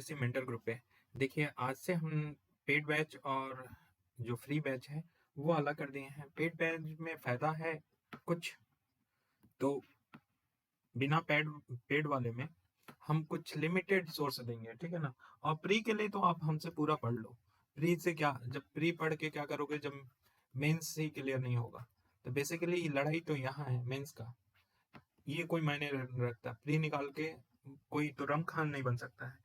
UPSC mentor group पे। देखिए, आज से हम पेड बैच और जो फ्री बैच है वो अलग कर दिए हैं। पेड बैच में फायदा है कुछ, तो बिना पेड पेड वाले में हम कुछ लिमिटेड सोर्स देंगे, ठीक है ना। और प्री के लिए तो आप हमसे पूरा पढ़ लो। प्री से क्या, जब प्री पढ़ के क्या करोगे जब मेंस ही क्लियर नहीं होगा। तो बेसिकली लड़ाई तो यहाँ है मेंस का, ये कोई मायने नहीं रखता। प्री निकाल के कोई तो रंग खान नहीं बन सकता है।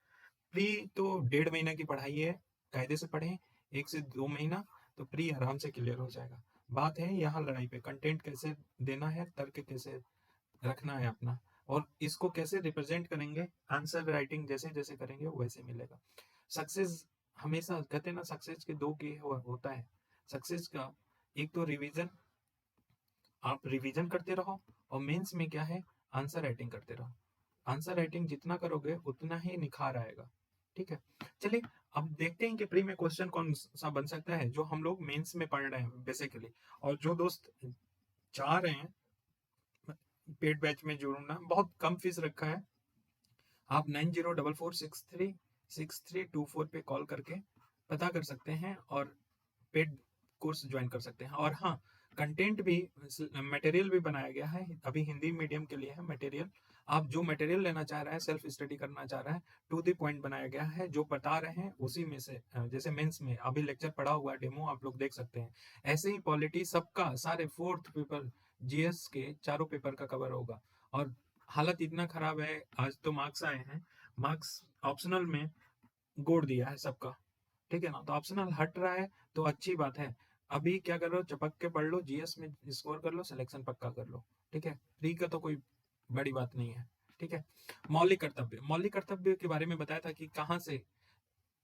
प्री तो 1.5 महीना की पढ़ाई है, कायदे से पढ़ें 1 से 2 महीना, तो प्री आराम से क्लियर हो जाएगा। बात है यहाँ लड़ाई पे, कंटेंट कैसे देना है, तर्क कैसे रखना है अपना, और इसको कैसे रिप्रेजेंट करेंगे। आंसर राइटिंग जैसे जैसे करेंगे वो वैसे मिलेगा। सक्सेस, हमेशा कहते हैं ना, सक्सेस के दो के होता है। सक्सेस का एक तो रिवीजन, आप रिवीजन करते रहो, और मेंस में क्या है, आंसर राइटिंग करते रहो। आंसर राइटिंग जितना करोगे उतना ही निखार आएगा, ठीक है। चलिए, अब देखते हैं कि प्री में क्वेश्चन कौन सा बन सकता है जो हम लोग मेंस में पढ़ रहे हैं बेसिकली। और जो दोस्त चाह रहे हैं पेड बैच में जुड़ना, बहुत कम फीस रखा है। आप 9044463632 पे कॉल करके पता कर सकते हैं और पेड कोर्स ज्वाइन कर सकते हैं। और हाँ, कंटेंट भी, मटेरियल भी बनाया गया है, अभी हिंदी मीडियम के लिए है मटेरियल। आप जो मटेरियल लेना चाह रहा है, सेल्फ स्टडी करना चाह रहा है, टू द पॉइंट बनाया गया है। जो बता रहे हैं उसी में से, जैसे मेंस में अभी लेक्चर पढ़ा हुआ डेमो आप लोग देख सकते हैं, ऐसे ही पॉलिटी सबका, सारे 4th पेपर, जीएस के चारों पेपर का कवर होगा। और हालत इतना खराब है, आज तो मार्क्स आए हैं, मार्क्स ऑप्शनल में गोड़ दिया है सबका, ठीक है ना। तो ऑप्शनल हट रहा है तो अच्छी बात है। अभी क्या कर लो, चपक के पढ़ लो, जीएस में स्कोर कर लो, सिलेक्शन पक्का कर लो, ठीक है। फ्री का तो कोई बड़ी बात नहीं है, ठीक है। मौलिक कर्तव्य, मौलिक कर्तव्य के बारे में बताया था कि कहाँ से,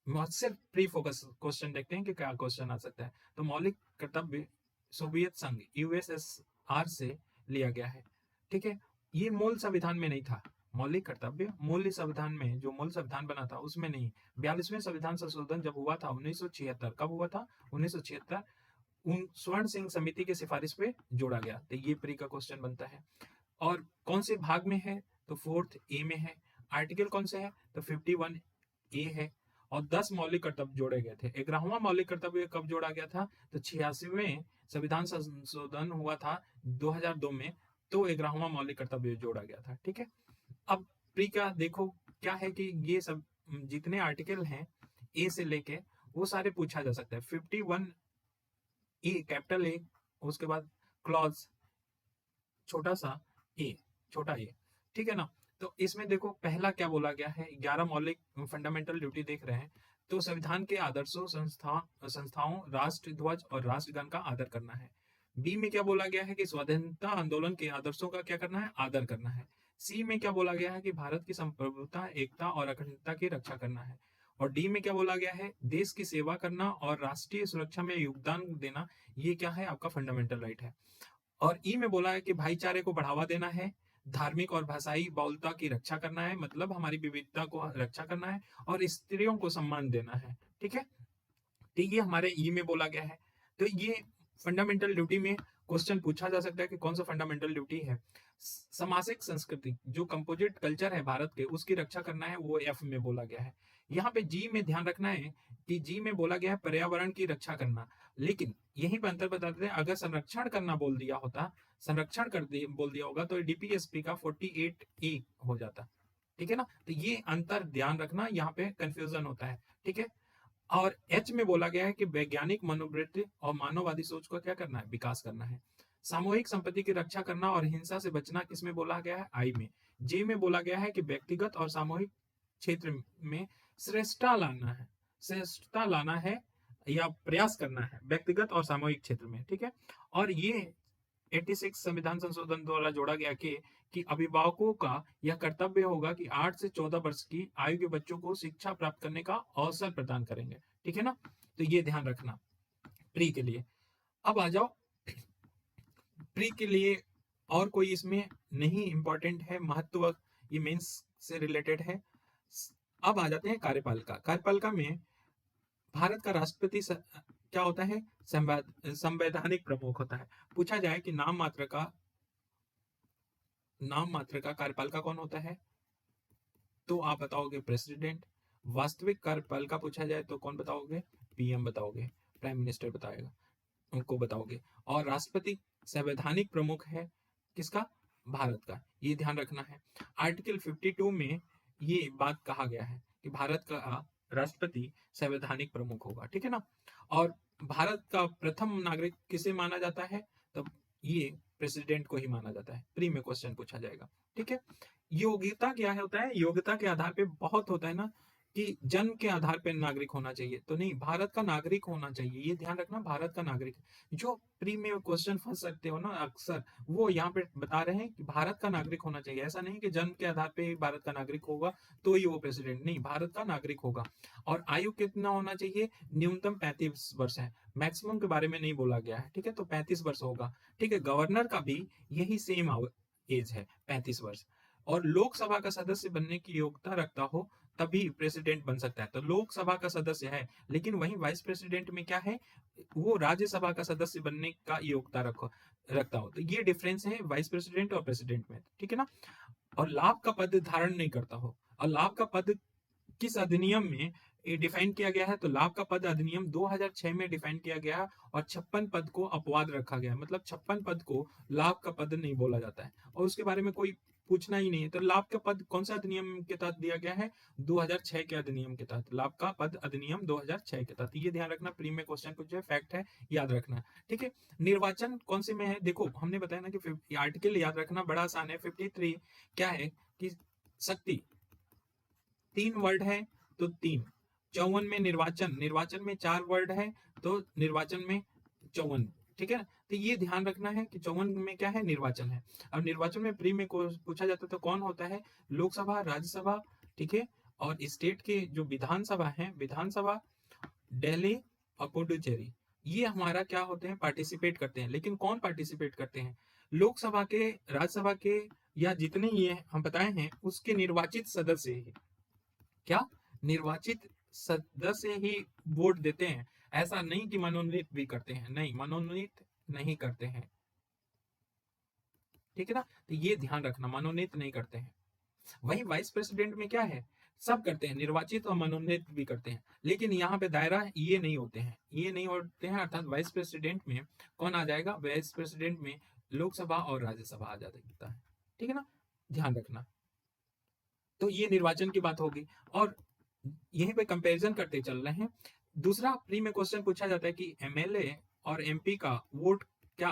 सिर्फ प्री फोकस क्वेश्चन देखते हैं कि क्या क्वेश्चन आ सकता है। तो मौलिक कर्तव्य सोवियत संघ यूएसएसआर से लिया गया है, ठीक है। ये मूल संविधान में नहीं था। मौलिक कर्तव्य मूल संविधान में, जो मूल संविधान बना था उसमें नहीं। 42वें संविधान संशोधन जब हुआ था 1976, कब हुआ था, 1976, उन स्वर्ण सिंह समिति की सिफारिश पे जोड़ा गया। तो ये प्री का क्वेश्चन बनता है। और कौन से भाग में है, तो 4th ए में है। आर्टिकल कौन से है, तो 51 ए है। और 10 मौलिक कर्तव्य जोड़े गए थे। 11वां मौलिक कर्तव्य कब जोड़ा गया था, तो 86वें संविधान संशोधन हुआ था 2002 में, तो 11वां मौलिक कर्तव्य जोड़ा गया था, ठीक है। अब प्री का देखो क्या है कि ये सब जितने आर्टिकल हैं ए से लेके, वो सारे पूछा जा सकता है। 51 ए, कैपिटल ए, उसके बाद क्लॉज छोटा सा ए, छोटा ए, ठीक है ना। तो इसमें देखो पहला क्या बोला गया है, 11 मौलिक फंडामेंटल ड्यूटी देख रहे हैं। तो संविधान के आदर्शों, संस्थाओं, राष्ट्र ध्वज और राष्ट्रगान का आदर करना है। बी में क्या बोला गया है कि स्वतंत्रता आंदोलन के आदर्शों का क्या करना है, आदर करना है। सी में क्या बोला गया है कि भारत की संप्रभुता, एकता और अखंडता की रक्षा करना है। और डी में क्या बोला गया है, देश की सेवा करना और राष्ट्रीय सुरक्षा में योगदान देना, ये क्या है, आपका फंडामेंटल राइट है। और ई में बोला है कि भाईचारे को बढ़ावा देना है, धार्मिक और भाषाई बहुलता की रक्षा करना है, मतलब हमारी विविधता को रक्षा करना है, और स्त्रियों को सम्मान देना है, ठीक है। तो ये हमारे ई में बोला गया है। तो ये फंडामेंटल ड्यूटी में क्वेश्चन पूछा जा सकता है कि कौन सा फंडामेंटल ड्यूटी है। सामाजिक संस्कृति, जो कंपोजिट कल्चर है भारत के, उसकी रक्षा करना है, वो एफ में बोला गया है। यहाँ पे जी में ध्यान रखना है कि जी में बोला गया है पर्यावरण की रक्षा करना, लेकिन यहीं पर अंतर बताते हैं, अगर संरक्षण करना बोल दिया होता, संरक्षण कर बोल दिया होगा, तो डीपीएसपी का 48 ए हो जाता, ठीक है ना। तो ये अंतर ध्यान रखना, यहाँ पे कंफ्यूजन होता है, ठीक है। और एच में बोला गया है कि वैज्ञानिक मनोवृत्ति और मानववादी सोच को क्या करना है, विकास करना है। सामूहिक संपत्ति की रक्षा करना और हिंसा से बचना किसमें बोला गया है, आई में। जे में बोला गया है कि व्यक्तिगत और सामूहिक क्षेत्र में श्रेष्ठता लाना है या प्रयास करना है, व्यक्तिगत और सामूहिक क्षेत्र में, ठीक है। और ये 86 संविधान संशोधन द्वारा जोड़ा गया कि अभिभावकों का यह कर्तव्य होगा कि 8 से 14 वर्ष की आयु के बच्चों को शिक्षा प्राप्त करने का अवसर प्रदान करेंगे, ठीक है ना। तो ये ध्यान रखना प्री के लिए। अब आ जाओ प्री के लिए, और कोई इसमें नहीं इंपॉर्टेंट है महत्व, ये मेंस से रिलेटेड है। अब आ जाते हैं कार्यपालिका। कार्यपालिका में भारत का राष्ट्रपति क्या होता है, संवैधानिक प्रमुख होता है। पूछा जाए कि नाम मात्र का कार्यपालिका कौन होता है, तो आप बताओगे प्रेसिडेंट। वास्तविक कार्यकाल का पूछा जाए तो कौन बताओगे? पीएम बताओगे, प्राइम मिनिस्टर बताएगा, उनको बताओगे। और राष्ट्रपति संवैधानिक प्रमुख है किसका? भारत का, ये ध्यान रखना है। आर्टिकल 52 में ये बात कहा गया है कि भारत का राष्ट्रपति संवैधानिक प्रमुख होगा, ठीक है ना। और भारत का प्रथम नागरिक किसे माना जाता है? तब ये प्रेसिडेंट को ही माना जाता है। प्री में क्वेश्चन पूछा जाएगा, ठीक है। योग्यता क्या है होता है? योग्यता के आधार पे बहुत होता है ना कि जन्म के आधार पर नागरिक होना चाहिए, तो नहीं, भारत का नागरिक होना चाहिए, ये ध्यान रखना, भारत का नागरिक। जो प्री में क्वेश्चन फंस सकते हो ना अक्सर, वो यहाँ पे बता रहे हैं कि भारत का नागरिक होना चाहिए। ऐसा नहीं कि जन्म के आधार पे भारत का नागरिक होगा तो ही वो प्रेसिडेंट, नहीं, भारत का नागरिक होगा। और आयु कितना होना चाहिए? न्यूनतम 35 वर्ष है, मैक्सिमम के बारे में नहीं बोला गया है, ठीक है, तो 35 वर्ष होगा, ठीक है। गवर्नर का भी यही सेम एज है, 35 वर्ष। और लोकसभा का सदस्य बनने की योग्यता रखता हो तभी प्रेसिडेंट बन सकता है, तो लोकसभा का सदस्य है। लेकिन वही वाइस प्रेसिडेंट में क्या है? वो राज्यसभा का सदस्य बनने का योग्यता रखता हो। तो ये डिफरेंस है वाइस प्रेसिडेंट और प्रेसिडेंट में, ठीक है ना। और लाभ का पद धारण नहीं करता हो। और लाभ का पद किस अधिनियम में डिफाइन किया गया है? तो लाभ का पद अधिनियम 2006 में डिफाइन किया गया है। और 56 पद को अपवाद रखा गया है, मतलब 56 पद को लाभ का पद नहीं बोला जाता है, और उसके बारे में कोई पूछना ही नहीं है। तो लाभ का पद कौन सा अधिनियम के तहत दिया गया है? 2006 के अधिनियम के तहत, लाभ का पद अधिनियम 2006 के तहत। ये ध्यान रखना, प्री में क्वेश्चन कुछ है, फैक्ट है, याद रखना, ठीक है। निर्वाचन कौन से में है? देखो हमने बताया ना कि आर्टिकल याद रखना बड़ा आसान है। 53 क्या है कि शक्ति, 3 वर्ड है तो 3। 54 में निर्वाचन, निर्वाचन में 4 वर्ड है तो निर्वाचन में 54, ठीक है। तो ये ध्यान रखना है कि 54 में क्या है? निर्वाचन है। अब निर्वाचन में प्री में पूछा जाता है तो कौन होता है? लोकसभा, राज्यसभा, ठीक है। और स्टेट के जो विधानसभा है, विधानसभा, दिल्ली और पुडुचेरी, ये हमारा क्या होते हैं? पार्टिसिपेट करते हैं। लेकिन कौन पार्टिसिपेट करते हैं? लोकसभा के, राज्यसभा के, या जितने ये हम बताए हैं उसके निर्वाचित सदस्य ही, क्या निर्वाचित सदस्य ही वोट देते हैं। ऐसा नहीं कि मनोनीत भी करते हैं, नहीं, मनोनीत नहीं करते हैं, ठीक है ना। तो ये ध्यान रखना, मनोनीत नहीं करते हैं। वही वाइस प्रेसिडेंट में क्या है? सब करते हैं, निर्वाचित और मनोनीत भी करते हैं। लेकिन यहाँ पे दायरा ये नहीं होते हैं, ये नहीं होते हैं, अर्थात वाइस प्रेसिडेंट में कौन आ जाएगा? वाइस प्रेसिडेंट में लोकसभा और राज्यसभा आ जाता है, ठीक है ना, ध्यान रखना। तो ये निर्वाचन की बात होगी। और यहीं पे कंपैरिजन करते चल रहे हैं। दूसरा प्री में क्वेश्चन पूछा जाता है कि एमएलए और एमपी का वोट क्या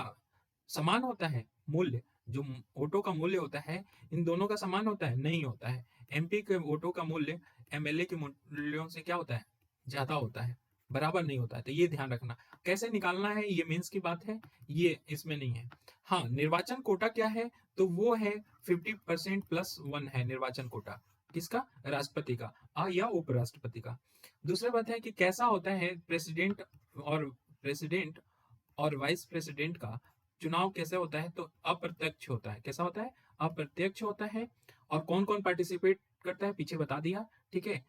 समान होता है? मूल्य, जो वोटों का मूल्य होता है, इन दोनों का समान होता है? नहीं होता है। एमपी के वोटों का मूल्य एमएलए के मूल्यों से क्या होता है? ज्यादा होता है, बराबर नहीं होता है। तो ये ध्यान रखना। कैसे निकालना है? ये मेंस की बात है, ये इसमें नहीं है। हाँ, निर्वाचन कोटा क्या है? तो वो है 50% प्लस 1 है निर्वाचन कोटा। किसका? राष्ट्रपति का या उपराष्ट्रपति का। दूसरी बात है कि कैसा होता है प्रेसिडेंट और वाइस प्रेसिडेंट का चुनाव कैसे होता है? तो अप्रत्यक्ष होता है। कैसा होता है? अप्रत्यक्ष होता है। और कौन कौन पार्टिसिपेट करता है? पीछे बता दिया, ठीक है।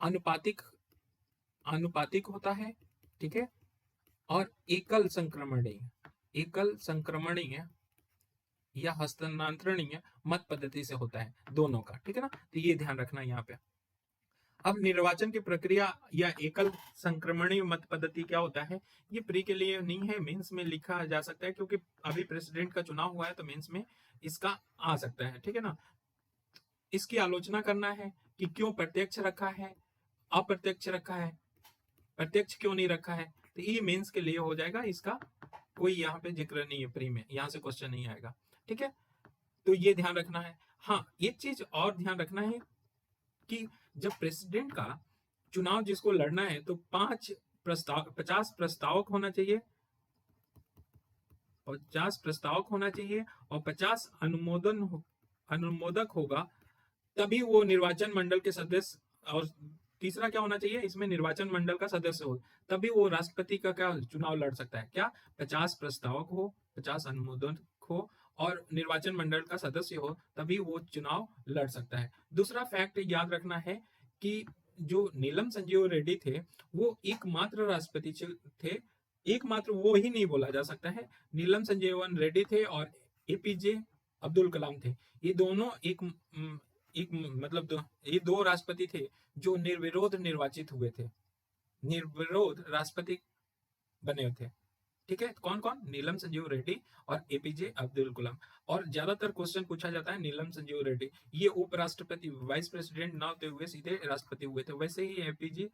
अनुपातिक, अनुपातिक होता है, ठीक है। और एकल संक्रमणीय या हस्तांतरणीय मत पद्धति से होता है, दोनों का, ठीक है ना। तो ये ध्यान रखना यहाँ पे। अब निर्वाचन की प्रक्रिया या एकल संक्रमणीय मत पद्धति क्या होता है? ये प्री के लिए नहीं है, मेंस में लिखा जा सकता है, क्योंकि अभी प्रेसिडेंट का चुनाव हुआ है तो मेंस में इसका आ सकता है, ठीक है ना। इसकी आलोचना करना है कि क्यों प्रत्यक्ष रखा है, अप्रत्यक्ष रखा है, प्रत्यक्ष क्यों नहीं रखा है। तो ये मेंस के लिए हो जाएगा, इसका कोई यहाँ पे जिक्र नहीं है प्री में, यहाँ से क्वेश्चन नहीं आएगा, ठीक है। तो ये ध्यान रखना है। हाँ, एक चीज और ध्यान रखना है कि जब प्रेसिडेंट का चुनाव जिसको लड़ना है तो 50 प्रस्तावक होना चाहिए, 50 प्रस्तावक होना चाहिए, और 50 अनुमोदक होगा, तभी वो निर्वाचन मंडल के सदस्य। और तीसरा क्या होना चाहिए इसमें? निर्वाचन मंडल का सदस्य हो, तभी वो राष्ट्रपति का क्या चुनाव लड़ सकता है। क्या? 50 प्रस्तावक हो, 50 अनुमोदक हो, और निर्वाचन मंडल का सदस्य हो, तभी वो चुनाव लड़ सकता है। दूसरा फैक्ट याद रखना है कि जो नीलम संजीव रेड्डी थे, वो एकमात्र राष्ट्रपति थे, एकमात्र वो ही नहीं बोला जा सकता है। नीलम संजीवन रेड्डी थे और एपीजे अब्दुल कलाम थे। ये दोनों एक मतलब ये दो राष्ट्रपति थे जो निर्विरोध निर्वाचित हुए थे, निर्विरोध राष्ट्रपति बने हुए थे। ठीक है, कौन कौन? नीलम संजीव रेड्डी और एपीजे अब्दुल कलाम। और ज्यादातर क्वेश्चन पूछा जाता है नीलम संजीव रेड्डी, ये उपराष्ट्रपति वाइस प्रेसिडेंट ना होते हुए सीधे राष्ट्रपति हुए थे, वैसे ही एपीजे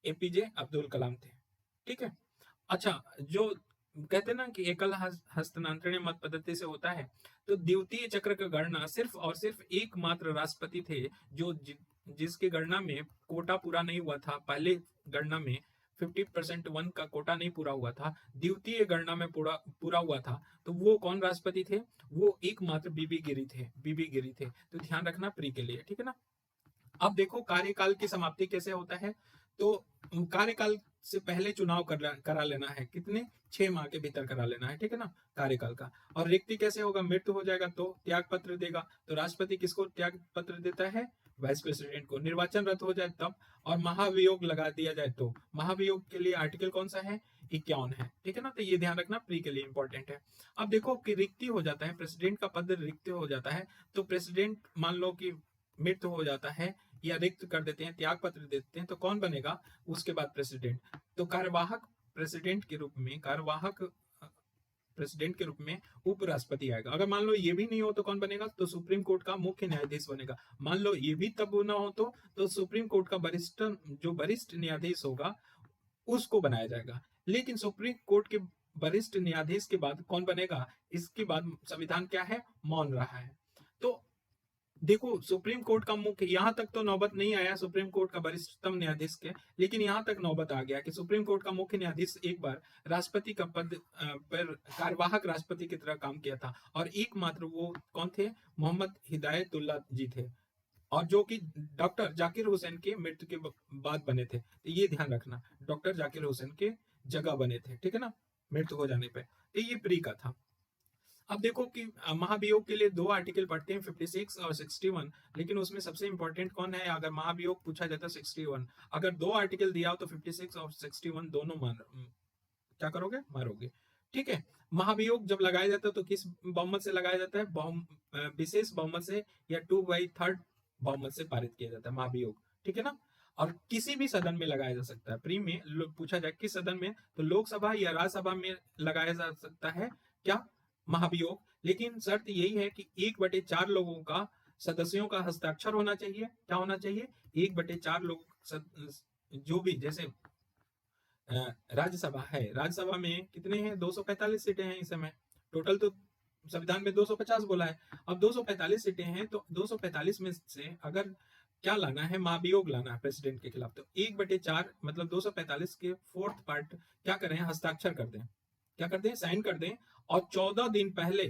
एपीजे अब्दुल कलाम थे। ठीक है। अच्छा, जो कहते हैं ना कि एकल हस्तांतरण मत पद्धति से होता है, तो द्वितीय चक्र का गणना सिर्फ और सिर्फ एकमात्र राष्ट्रपति थे जो जिसकी गणना में कोटा पूरा नहीं हुआ था। पहले गणना में 50% वन का कोटा नहीं पूरा हुआ था, द्वितीय गणना में पूरा पूरा हुआ था। तो वो कौन राष्ट्रपति थे? वो एकमात्र बीबी गिरी थे, बीबी गिरी थे। तो ध्यान रखना प्री के लिए, ठीक है ना। अब देखो कार्यकाल की समाप्ति कैसे होता है। तो कार्यकाल से पहले चुनाव करा लेना है, कितने? 6 माह के भीतर करा लेना है, ठीक है ना, कार्यकाल का। और रिक्ति कैसे होगा? मृत्यु हो जाएगा तो त्याग पत्र देगा। तो राष्ट्रपति किसको त्याग पत्र देता है? वाइस प्रेसिडेंट को। निर्वाचन रद्द हो जाए तब, और महाभियोग लगा दिया जाए तो। महाभियोग के लिए आर्टिकल कौन सा है? 51 है, ठीक है ना। तो ये ध्यान रखना, प्री के लिए इंपॉर्टेंट है। अब देखो कि रिक्ति हो जाता है, प्रेसिडेंट का पद रिक्त हो जाता है, तो प्रेसिडेंट मान लो कि मृत्यु हो जाता है या रिक्त कर देते हैं, त्याग पत्र देते हैं, तो कौन बनेगा उसके बाद? प्रेसिडेंट। तो कार्यवाहक प्रेसिडेंट के रूप में, कार्यवाहक प्रेसिडेंट के रूप में उपराष्ट्रपति आएगा। अगर मान लो ये भी नहीं हो तो कौन बनेगा? तो सुप्रीम कोर्ट का मुख्य न्यायाधीश बनेगा। मान लो ये भी तब ना हो तो सुप्रीम कोर्ट का वरिष्ठ न्यायाधीश होगा उसको बनाया जाएगा। लेकिन सुप्रीम कोर्ट के वरिष्ठ न्यायाधीश के बाद कौन बनेगा? इसके बाद संविधान क्या है? मौन रहा है। तो देखो, सुप्रीम कोर्ट का मुख्य, यहां तक तो नौबत नहीं आया सुप्रीम कोर्ट का वरिष्ठतम न्यायाधीश के, लेकिन यहां तक नौबत आ गया कि सुप्रीम कोर्ट का मुख्य न्यायाधीश एक बार राष्ट्रपति का पद पर कार्यवाहक राष्ट्रपति की तरह काम किया था, और एकमात्र वो कौन थे? मोहम्मद हिदायतुल्लाह जी थे, और जो कि डॉक्टर जाकिर हुसैन के मृत्यु के बाद बने थे। तो ये ध्यान रखना, डॉक्टर जाकिर हुसैन के जगह बने थे, ठीक है ना, मृत्यु हो जाने पे। तो ये प्री का था। अब देखो कि महाभियोग के लिए 2 आर्टिकल पढ़ते हैं, 56 और 61, लेकिन उसमें सबसे इंपॉर्टेंट कौन है? अगर महाभियोग पूछा जाता है 61, अगर 2 आर्टिकल दिया हो तो 56 और 61 दोनों क्या करोगे? मारोगे, ठीक है। महाभियोग जब लगाया जाता है तो किस बहुमत से लगाया जाता है? विशेष बहुमत से, या 2/3 बहुमत से पारित किया जाता है महाभियोग, ठीक है ना। और किसी भी सदन में लगाया जा सकता है। प्री में पूछा जाए किस सदन में, तो लोकसभा या राज्यसभा में लगाया जा सकता है क्या? महाभियोग। लेकिन शर्त यही है कि 1/4 लोगों का, सदस्यों का हस्ताक्षर होना चाहिए। क्या होना चाहिए? 1/4 लोग, जो भी, जैसे राज्यसभा है, राज्यसभा में कितने हैं? 245 सीटें हैं इस समय। टोटल तो संविधान में 250 बोला है। अब 245 सीटें हैं, तो 245 में से अगर क्या लाना है? महाभियोग लाना है प्रेसिडेंट के खिलाफ, तो 1/4 मतलब 245 के 4th पार्ट क्या करें? हस्ताक्षर कर दें। क्या कर दें? साइन कर दें। और 14 दिन पहले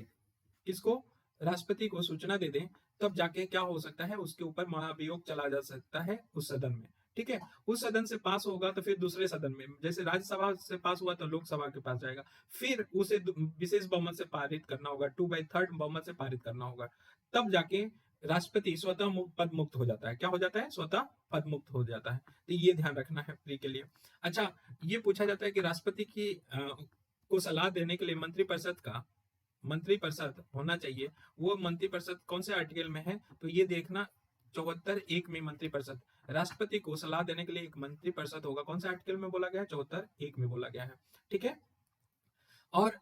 किसको? राष्ट्रपति को सूचना दे दें। तब जाके क्या हो सकता है? उसके ऊपर महाभियोग चला जा सकता है उस सदन में, ठीक है। उस सदन से पास होगा तो फिर दूसरे सदन में, जैसे राज्यसभा से पास हुआ तो लोकसभा के पास जाएगा, फिर उसे विशेष बहुमत से पारित करना होगा, 2/3 बहुमत से पारित करना होगा। तब जाके राष्ट्रपति स्वतः पद मुक्त हो जाता है। क्या हो जाता है? स्वतः पद मुक्त हो जाता है। तो ये ध्यान रखना है प्री के लिए। अच्छा, ये पूछा जाता है कि राष्ट्रपति की को सलाह देने के लिए मंत्रिपरिषद होना चाहिए। वो मंत्रिपरिषद कौन से आर्टिकल में है? तो ये देखना, 74(1) में मंत्रिपरिषद। राष्ट्रपति को सलाह देने के लिए एक मंत्रिपरिषद होगा। कौन से आर्टिकल में बोला गया है? 74(1) में बोला गया है, ठीक है। और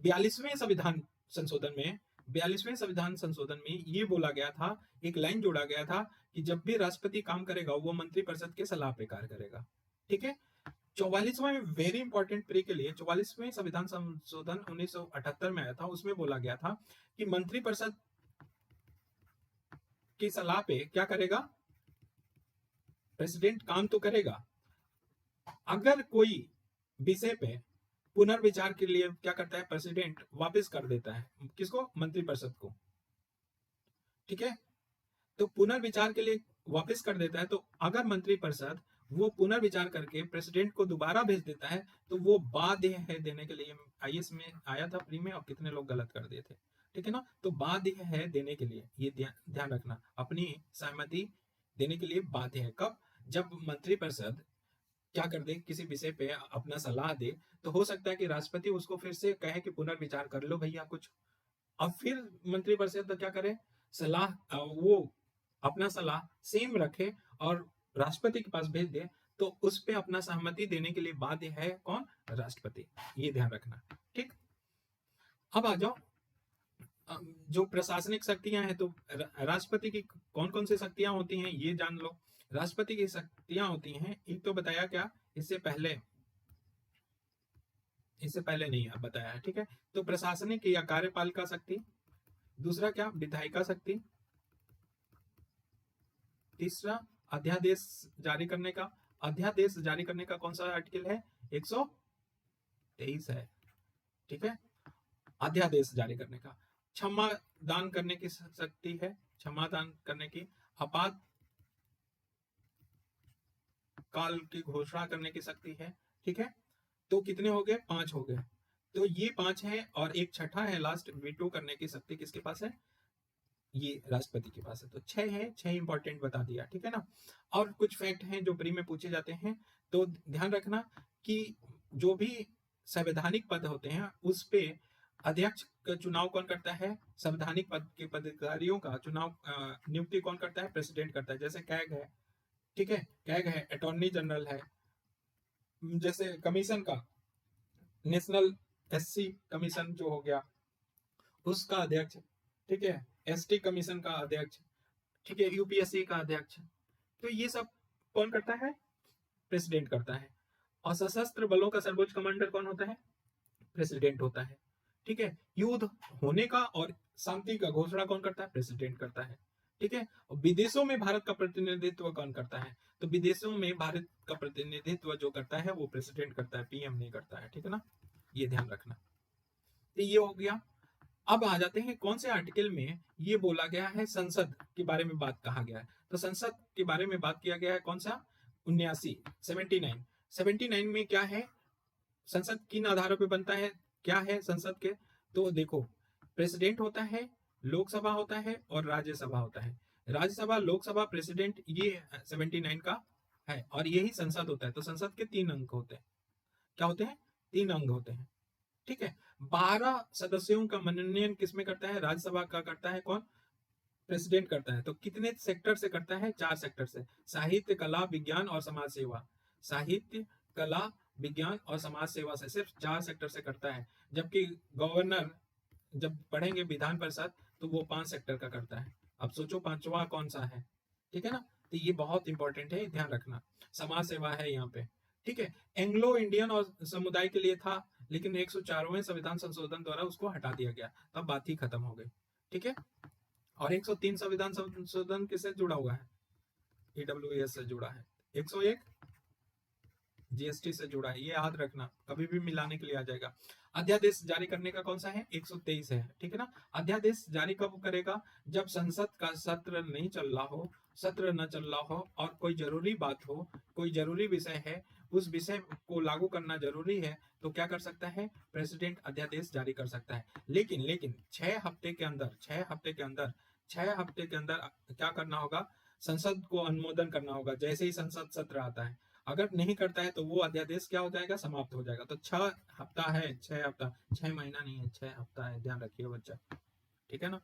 42वें संविधान संशोधन में 42वें संविधान संशोधन में ये बोला गया था, एक लाइन जोड़ा गया था कि जब भी राष्ट्रपति काम करेगा वो मंत्रिपरिषद के सलाह पे कार्य करेगा, ठीक है। 44वां वेरी इंपॉर्टेंट प्री के लिए, 44वें संविधान संशोधन 1978 में आया था। उसमें बोला गया था कि मंत्रिपरिषद की सलाह पे क्या करेगा? प्रेसिडेंट काम तो करेगा, अगर कोई विषय पे पुनर्विचार के लिए क्या करता है? प्रेसिडेंट वापस कर देता है। किसको? मंत्रिपरिषद को, ठीक है। तो पुनर्विचार के लिए वापस कर देता है, तो अगर मंत्रिपरिषद वो पुनर्विचार करके प्रेसिडेंट को दोबारा भेज देता है तो वो बाध्य है देने के लिए। आईएएस में आया था प्री में, और कितने लोग गलत कर दिए थे, ठीक है ना। तो बाध्य है देने के लिए, ये ध्यान रखना, अपनी सहमति देने के लिए बाध्य है। कब? जब मंत्रिपरिषद क्या कर दे, किसी विषय पे अपना सलाह दे, तो हो सकता है कि राष्ट्रपति उसको फिर से कहे कि पुनर्विचार कर लो भैया कुछ। अब फिर मंत्रिपरिषद क्या करे? वो अपना सलाह सेम रखे और राष्ट्रपति के पास भेज दे, तो उस पे अपना सहमति देने के लिए बाध्य है कौन? राष्ट्रपति। ये ध्यान रखना। ठीक, अब आ जाओ जो प्रशासनिक शक्तियां हैं, तो राष्ट्रपति की कौन कौन सी शक्तियां होती हैं ये जान लो। राष्ट्रपति की शक्तियां होती हैं, एक तो बताया क्या इससे पहले नहीं बताया है, ठीक है। तो प्रशासनिक या कार्यपालिका शक्ति, दूसरा क्या? विधायिका शक्ति, तीसरा अध्यादेश जारी करने का। अध्यादेश जारी करने का कौन सा आर्टिकल है? 123 है, ठीक है, अध्यादेश जारी करने का। क्षमा दान करने की शक्ति है, क्षमा दान करने की। आपात काल की घोषणा करने की शक्ति है, ठीक है। तो कितने हो गए? 5 हो गए। तो ये 5 है, और एक छठा है लास्ट, वीटो करने की शक्ति किसके पास है? ये राष्ट्रपति के पास है। तो 6 है, 6 इंपॉर्टेंट बता दिया, ठीक है ना। और कुछ फैक्ट हैं जो प्री में पूछे जाते हैं, तो ध्यान रखना कि जो भी संवैधानिक पद होते हैं उस पे अध्यक्ष का चुनाव कौन करता है? संवैधानिक पद के पदाधिकारियों का चुनाव नियुक्ति कौन करता है? प्रेसिडेंट करता है। जैसे कैग है, ठीक है, कैग है, अटॉर्नी जनरल है। जैसे कमीशन का, नेशनल एससी कमीशन जो हो गया उसका अध्यक्ष, ठीक है, एसटी कमीशन का अध्यक्ष, ठीक है, यूपीएससी का अध्यक्ष। तो ये सब कौन करता है? प्रेसिडेंट करता है। और सशस्त्र बलों का सर्वोच्च कमांडर कौन होता है? प्रेसिडेंट होता है, ठीक है। युद्ध होने का और शांति का घोषणा कौन करता है? प्रेसिडेंट करता है, ठीक है। और विदेशों में भारत का प्रतिनिधित्व कौन करता है? तो विदेशों में भारत का प्रतिनिधित्व जो करता है वो प्रेसिडेंट करता है, पीएम नहीं करता है, ठीक है ना। ये ध्यान रखना। तो ये हो गया। अब आ जाते हैं कौन से आर्टिकल में ये बोला गया है संसद के बारे में बात कहा गया है। तो संसद के बारे में बात किया गया है कौन सा? 79, 79। 79 में क्या है? संसद किन आधारों पे बनता है? क्या है संसद के? तो देखो, प्रेसिडेंट होता है, लोकसभा होता है और राज्यसभा होता है। राज्यसभा, लोकसभा, प्रेसिडेंट, ये 79 का है, और यही संसद होता है। तो संसद के 3 अंग होते हैं। क्या होते हैं? 3 अंग होते हैं, ठीक है। 12 सदस्यों का मनोनयन किसमें करता है? राज्यसभा का करता है कौन? प्रेसिडेंट करता है। तो कितने सेक्टर से करता है? 4 सेक्टर से। साहित्य, कला, विज्ञान और समाज सेवा। साहित्य, कला, विज्ञान और समाज सेवा से सिर्फ 4 सेक्टर से करता है। जबकि गवर्नर जब पढ़ेंगे विधान परिषद तो वो 5 सेक्टर का करता है। अब सोचो पांचवा कौन सा है, ठीक है ना। तो ये बहुत इंपॉर्टेंट है, ध्यान रखना। समाज सेवा है यहाँ पे, ठीक है। एंग्लो इंडियन और समुदाय के लिए था, लेकिन 104वें संविधान संशोधन द्वारा उसको हटा दिया गया, तब बात ही खत्म हो गई, ठीक है। और 103 संविधान संशोधन किससे जुड़ा हुआ है? ईडब्ल्यूएस से जुड़ा है। 101 जीएसटी से जुड़ा है, ये याद रखना, कभी भी मिलाने के लिए आ जाएगा। अध्यादेश जारी करने का कौन सा है? 123 है, ठीक है ना। अध्यादेश जारी कब करेगा? जब संसद का सत्र नहीं चल रहा हो, सत्र न चल रहा हो और कोई जरूरी बात हो, कोई जरूरी विषय है, उस विषय को लागू करना जरूरी है, तो क्या कर सकता है? प्रेसिडेंट अध्यादेश जारी कर सकता है। लेकिन लेकिन 6 हफ्ते के अंदर 6 हफ्ते के अंदर 6 हफ्ते के अंदर क्या करना होगा? संसद को अनुमोदन करना होगा जैसे ही संसद सत्र आता है। अगर नहीं करता है तो वो अध्यादेश क्या हो जाएगा? समाप्त हो जाएगा। तो 6 हफ्ता है, 6 हफ्ता, 6 महीना नहीं है, 6 हफ्ता है, ध्यान रखिए बच्चा, ठीक है ना।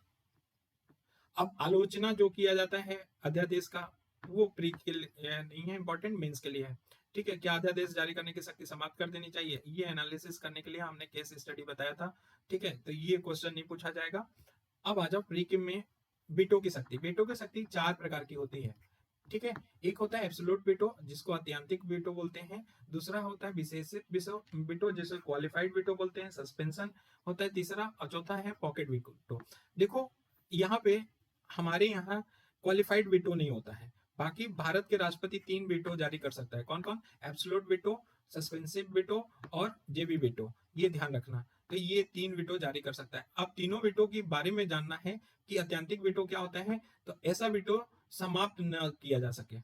अब आलोचना जो किया जाता है अध्यादेश का, वो प्री के लिए नहीं है, इंपॉर्टेंट मेंस के लिए है, ठीक है। क्या अध्यादेश जारी करने की शक्ति समाप्त कर देनी चाहिए? ये एनालिसिस करने के लिए हमने केस स्टडी बताया था, ठीक है। तो ये क्वेश्चन नहीं पूछा जाएगा। अब आ जाओ प्री में वीटो की शक्ति। वीटो की शक्ति 4 प्रकार की होती है, ठीक है। एक होता है एब्सोल्यूट वीटो, जिसको अत्यंतिक वीटो बोलते हैं। दूसरा होता है विशेषित वीटो, जिसे क्वालिफाइड वीटो बोलते हैं, सस्पेंशन होता है तीसरा, और चौथा है पॉकेट वीटो। देखो यहाँ पे हमारे यहाँ क्वालिफाइड वीटो नहीं होता है। बाकी भारत के राष्ट्रपति 3 वीटो जारी कर सकता है। कौन कौन? एब्सोल्यूट वीटो, सस्पेंसिव वीटो और जेबी वीटो, ये ध्यान रखना। तो ये 3 वीटो जारी कर सकता है। अब तीनों वीटो के बारे में जानना है कि अत्यंतिक वीटो क्या होता है। तो ऐसा वीटो समाप्त न किया जा सके,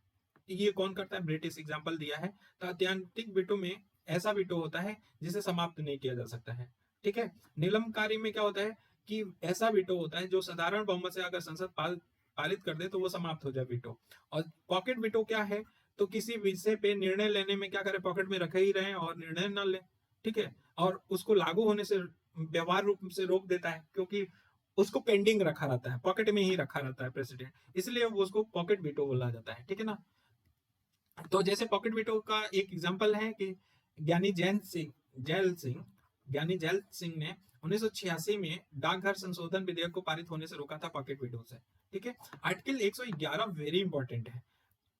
ये कौन करता है? ब्रिटिश एग्जाम्पल दिया है। तो अत्यंतिक वीटो में ऐसा वीटो होता है जिसे समाप्त नहीं किया जा सकता है, ठीक है। निलंबकारी में क्या होता है कि ऐसा वीटो होता है जो साधारण बहुमत से अगर संसद पारित कर दे तो वो समाप्त हो जाए वीटो। और पॉकेट वीटो क्या है? तो किसी विषय पे निर्णय लेने में क्या करे? पॉकेट में रखे ही रहे और निर्णय न ले, ठीक है। और उसको लागू होने से व्यवहार रूप से रोक देता है, क्योंकि उसको पेंडिंग रखा रहता है, पॉकेट में ही रखा रहता है प्रेसिडेंट, इसलिए वो उसको पॉकेट वीटो बोला जाता है, ठीक है ना। तो जैसे पॉकेट वीटो का एक एग्जांपल है कि ज्ञानी जैल सिंह ज्ञानी जैल सिंह ने 1986 में डाकघर संशोधन विधेयक को पारित होने से रोका था पॉकेट वीटो से, ठीक है। आर्टिकल 111 वेरी इंपॉर्टेंट है।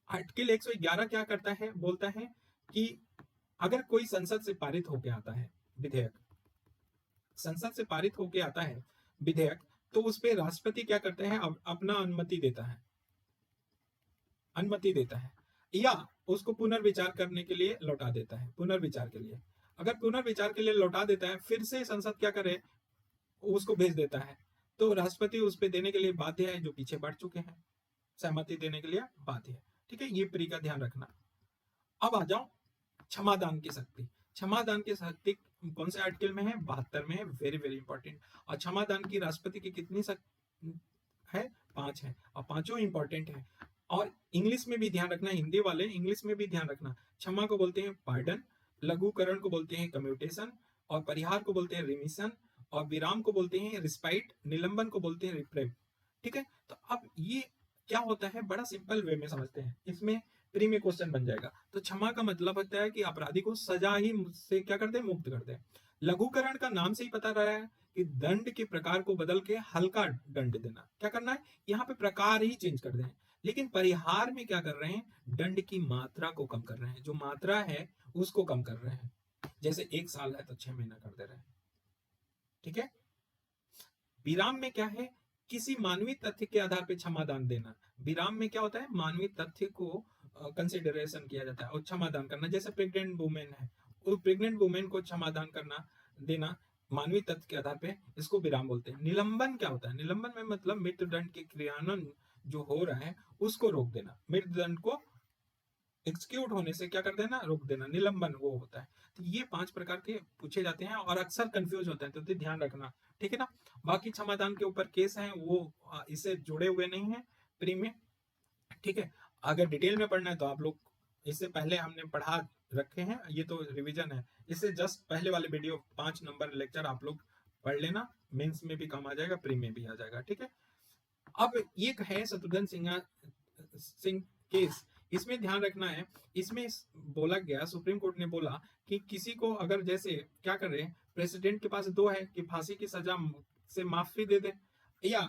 आर्टिकल 111 क्या करता है, बोलता है कि अगर कोई संसद से पारित होके आता है विधेयक, संसद से पारित होके आता है विधेयक, तो उस पे राष्ट्रपति क्या करते हैं, अपना अनुमति देता है या उसको पुनर्विचार करने के लिए लौटा देता है, पुनर्विचार के लिए। अगर पुनर्विचार के लिए लौटा देता है, फिर से संसद क्या करे, उसको भेज देता है, तो राष्ट्रपति उस पे देने के लिए बाध्य है, जो पीछे बढ़ चुके हैं, सहमति देने के लिए बाध्य है, ठीक है। ये प्री का ध्यान रखना। अब आ जाओ क्षमादान की शक्ति। क्षमादान की शक्ति कौन से आर्टिकल में है, 72 में है, वेरी वेरी इंपॉर्टेंट। और क्षमादान की राष्ट्रपति की कितनी है, 5 है, और पांचों इंपॉर्टेंट है। और इंग्लिश में भी ध्यान रखना, हिंदी वाले इंग्लिश में भी ध्यान रखना। क्षमा को बोलते हैं पार्डन, लघुकरण को बोलते हैं कम्यूटेशन, और परिहार को बोलते हैं रिमिशन, और विराम को बोलते हैं रिस्पाइट, निलंबन को बोलते हैं रिप्रेव, ठीक है। तो अब ये क्या होता है, बड़ा सिंपल वे में समझते हैं, इसमें प्री में क्वेश्चन बन जाएगा। तो क्षमा का मतलब होता है कि अपराधी को सजा ही से क्या कर दे, मुक्त कर दे। लघुकरण का नाम से ही पता रहा है कि दंड के प्रकार को बदल के हल्का दंड देना, क्या करना है, यहाँ पे प्रकार ही चेंज कर दें। लेकिन परिहार में क्या कर रहे हैं, दंड की मात्रा को कम कर रहे हैं, जो मात्रा है उसको कम कर रहे हैं। जैसे 1 साल है तो 6 महीना कर दे रहे हैं, ठीक है। विराम में क्या है, किसी मानवीय तथ्य के आधार पर क्षमादान देना। विराम में क्या होता है, मानवीय तथ्य को कंसिडरेशन किया जाता है और क्षमादान करना। जैसे प्रेग्नेंट वुमेन है, वो प्रेग्नेंट वुमेन को क्षमादान करना देना मानवीय तथ्य के आधार पे, इसको विराम बोलते हैं। निलंबन क्या होता है, निलंबन में मतलब मृत्युदंड के क्रियान्वयन जो हो रहा है उसको रोक देना, मृत्युदंड को एक्सक्यूट होने से क्या कर देना, रोक देना, निलंबन वो होता है। तो ये 5 प्रकार के पूछे जाते हैं और अक्सर कंफ्यूज होते हैं, तो ध्यान रखना, ठीक है ना। बाकी क्षमादान के ऊपर केस हैं, वो इससे जुड़े हुए नहीं है प्री में, ठीक है। अगर डिटेल में पढ़ना है तो आप लोग, इससे पहले हमने पढ़ा रखे हैं, ये तो रिवीजन है, इससे जस्ट पहले वाले वीडियो 5 नंबर लेक्चर आप लोग पढ़ लेना, मेंस में भी काम आ जाएगा, प्री में भी आ जाएगा, ठीक है। अब ये है शत्रुघ्न सिंह केस, इसमें ध्यान रखना है, इसमें बोला गया, सुप्रीम कोर्ट ने बोला कि किसी को अगर जैसे क्या कर रहे हैं, प्रेसिडेंट के पास 2 है कि फांसी की सजा से माफी दे दे या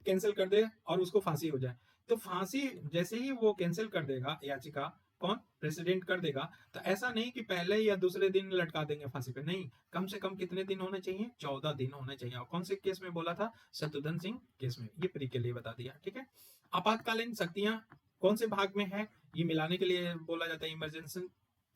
कैंसिल कर दे और उसको फांसी हो जाए। तो फांसी जैसे ही वो कैंसिल कर देगा याचिका, कौन, प्रेसिडेंट कर देगा, तो ऐसा नहीं कि पहले या दूसरे दिन लटका देंगे फांसी पे, नहीं, कम से कम कितने दिन होने चाहिए, 14 दिन होने चाहिए। और कौन से केस में बोला था, शत्रुघ्न सिंह केस में, ये प्री के लिए बता दिया, ठीक है। आपातकालीन शक्तियां कौन से भाग में है, ये मिलाने के लिए बोला जाता है। इमरजेंसी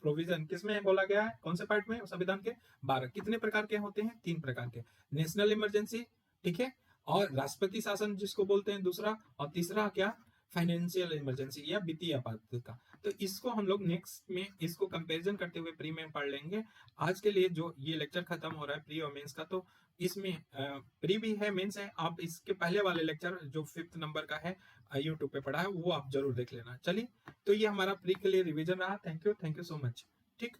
प्रोविजन किसमें बोला गया है, कौन से पार्ट में, संविधान के 12। कितने प्रकार के होते हैं, 3 प्रकार के, नेशनल इमरजेंसी, ठीक है, और राष्ट्रपति शासन जिसको बोलते हैं दूसरा, और तीसरा क्या, फाइनेंशियल इमरजेंसी या वित्तीय आपातकाल। तो इसको हम लोग नेक्स्ट में इसको कंपैरिजन करते हुए प्री में पढ़ लेंगे। आज के लिए जो ये लेक्चर खत्म हो रहा है प्री और मेंस का, तो इसमें प्री भी है, मेंस है, आप इसके पहले वाले लेक्चर जो 5th नंबर का है यूट्यूब पे पढ़ा है, वो आप जरूर देख लेना। चलिए, तो ये हमारा प्री के लिए रिवीजन रहा। थैंक यू सो मच, ठीक।